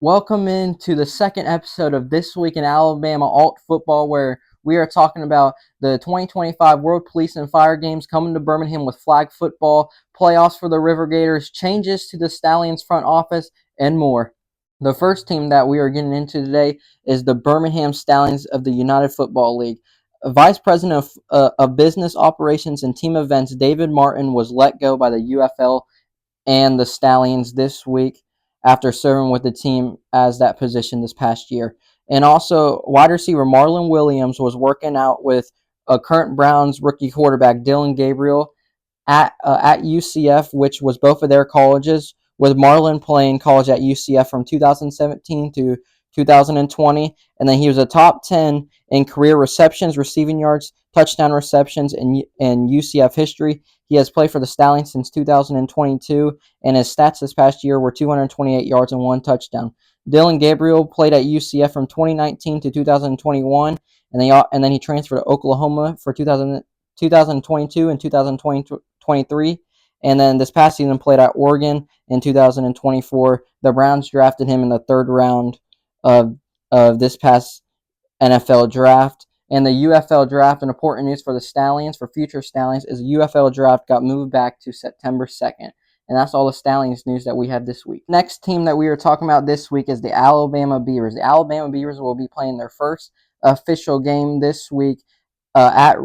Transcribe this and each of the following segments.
Welcome into the second episode of This Week in Alabama Alt Football, where we are talking about the 2025 World Police and Fire Games coming to Birmingham with flag football, playoffs for the Rivergators, changes to the Stallions front office, and more. The first team that we are getting into today is the Birmingham Stallions of the United Football League. Vice President of Business Operations and Team Events David Martin was let go by the UFL and the Stallions this week after serving with the team as that position this past year. And also, wide receiver Marlon Williams was working out with a current Browns rookie quarterback Dylan Gabriel at UCF, which was both of their colleges, with Marlon playing college at UCF from 2017 to 2020, and then he was a top 10 in career receptions, receiving yards, touchdown receptions in UCF history. He has played for the Stallions since 2022, and his stats this past year were 228 yards and one touchdown. Dylan Gabriel played at UCF from 2019 to 2021, and then he transferred to Oklahoma for 2022 and 2023. And then this past season played at Oregon in 2024. The Browns drafted him in the third round of this past NFL draft. And the UFL draft, and important news for the Stallions, for future Stallions, is the UFL draft got moved back to September 2nd. And that's all the Stallions news that we have this week. Next team that we are talking about this week is the Alabama Beavers. The Alabama Beavers will be playing their first official game this week at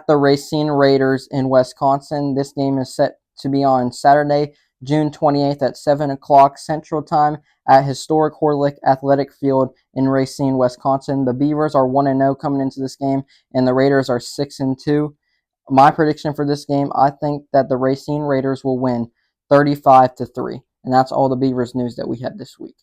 the Racine Raiders in Wisconsin. This game is set to be on Saturday, June 28th at 7 o'clock Central Time at historic Horlick Athletic Field in Racine, Wisconsin. The Beavers are 1-0 coming into this game, and the Raiders are 6-2. My prediction for this game, I think that the Racine Raiders will win 35-3. And that's all the Beavers news that we had this week.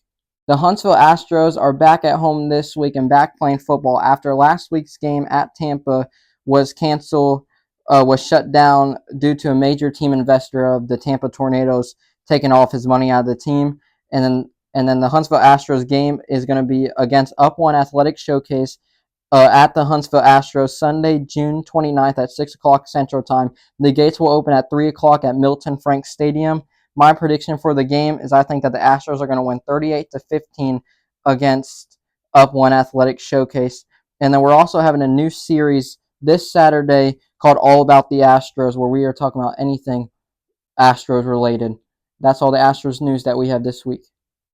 The Huntsville Astros are back at home this week and back playing football after last week's game at Tampa was canceled, was shut down due to a major team investor of the Tampa Tornadoes taking all of his money out of the team. And then the Huntsville Astros game is going to be against Up One Athletic Showcase at the Huntsville Astros Sunday, June 29th at 6 o'clock Central Time. The gates will open at 3 o'clock at Milton Frank Stadium. My prediction for the game is I think that the Astros are going to win 38-15 against Up One Athletic Showcase. And then we're also having a new series this Saturday called All About the Astros, where we are talking about anything Astros related. That's all the Astros news that we have this week.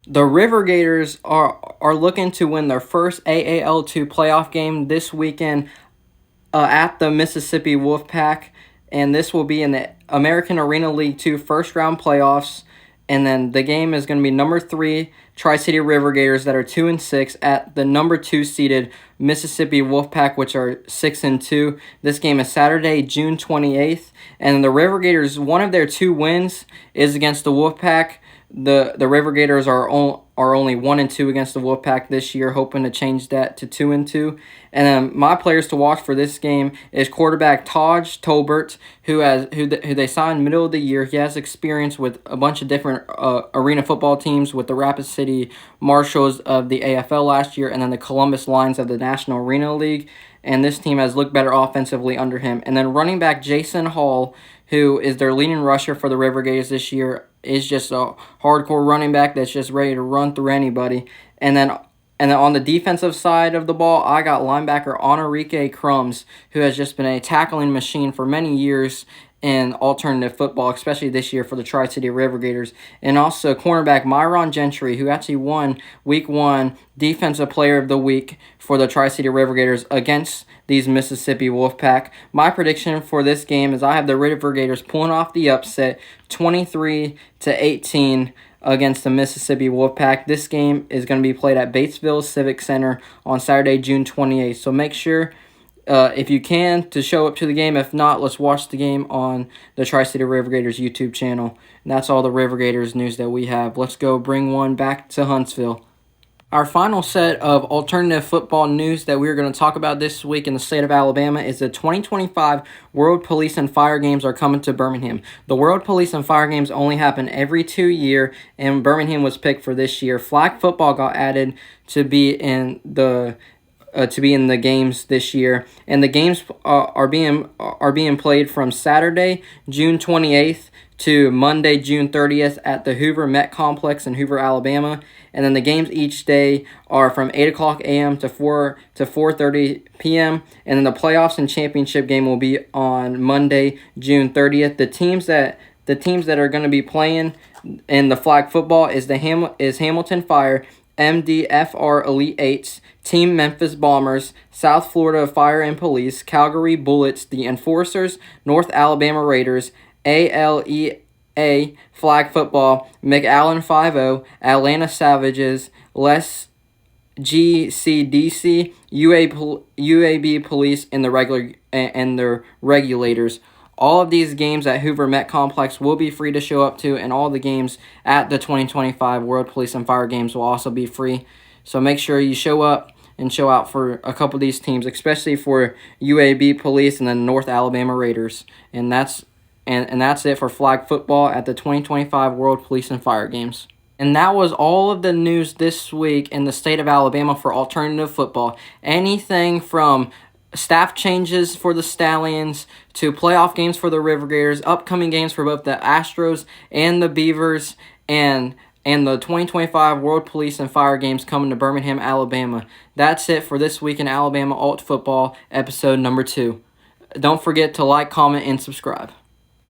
The Rivergators are looking to win their first AAL2 playoff game this weekend at the Mississippi Wolfpack, and this will be in the American Arena League 2 first round playoffs. And then the game is going to be number 3 Tri City Rivergators that are 2-6 at the number 2 seeded Mississippi Wolfpack, which are 6-2. This game is Saturday, June 28th, and the Rivergators, one of their 2 wins is against the Wolfpack. The Rivergators are only 1-2 against the Wolfpack this year, hoping to change that to 2-2. And then my players to watch for this game is quarterback Taj Tolbert, who they signed middle of the year. He has experience with a bunch of different arena football teams with the Rapid City Marshals of the AFL last year, and then the Columbus Lions of the National Arena League. And this team has looked better offensively under him. And then running back Jason Hall, who is their leading rusher for the Rivergators this year, is just a hardcore running back that's just ready to run through anybody. And then on the defensive side of the ball, I got linebacker Enrique Crumbs, who has just been a tackling machine for many years in alternative football, especially this year for the Tri City Rivergators. And also cornerback Myron Gentry, who actually won Week 1 Defensive Player of the Week for the Tri City Rivergators against these Mississippi Wolfpack. My prediction for this game is I have the Rivergators pulling off the upset 23-18 against the Mississippi Wolfpack. This game is going to be played at Batesville Civic Center on Saturday, June 28th. So make sure, if you can, to show up to the game. If not, let's watch the game on the Tri City Rivergators YouTube channel. And that's all the Rivergators news that we have. Let's go bring one back to Huntsville. Our final set of alternative football news that we're going to talk about this week in the state of Alabama is the 2025 World Police and Fire Games are coming to Birmingham. The World Police and Fire Games only happen every 2 years, and Birmingham was picked for this year. Flag football got added to be in the to be in the games this year, and the games are being played from Saturday, June 28th to Monday, June 30th at the Hoover Met Complex in Hoover, Alabama. And then the games each day are from 8 o'clock a.m. to 4:30 p.m. And then the playoffs and championship game will be on Monday, June 30th. The teams that are going to be playing in the flag football is Hamilton Fire, MDFR Elite Eights, Team Memphis Bombers, South Florida Fire and Police, Calgary Bullets, the Enforcers, North Alabama Raiders, ALEA Flag Football, McAllen 5-0, Atlanta Savages, Les GCDC, UAB Police, and the Regulators. All of these games at Hoover Met Complex will be free to show up to, and all the games at the 2025 World Police and Fire Games will also be free. So make sure you show up and show out for a couple of these teams, especially for UAB Police and the North Alabama Raiders. And that's it for flag football at the 2025 World Police and Fire Games. And that was all of the news this week in the state of Alabama for alternative football. Anything from staff changes for the Stallions to playoff games for the Rivergators, upcoming games for both the Astros and the Beavers, and the 2025 World Police and Fire Games coming to Birmingham, Alabama. That's it for This Week in Alabama Alt Football, episode number 2. Don't forget to like, comment, and subscribe.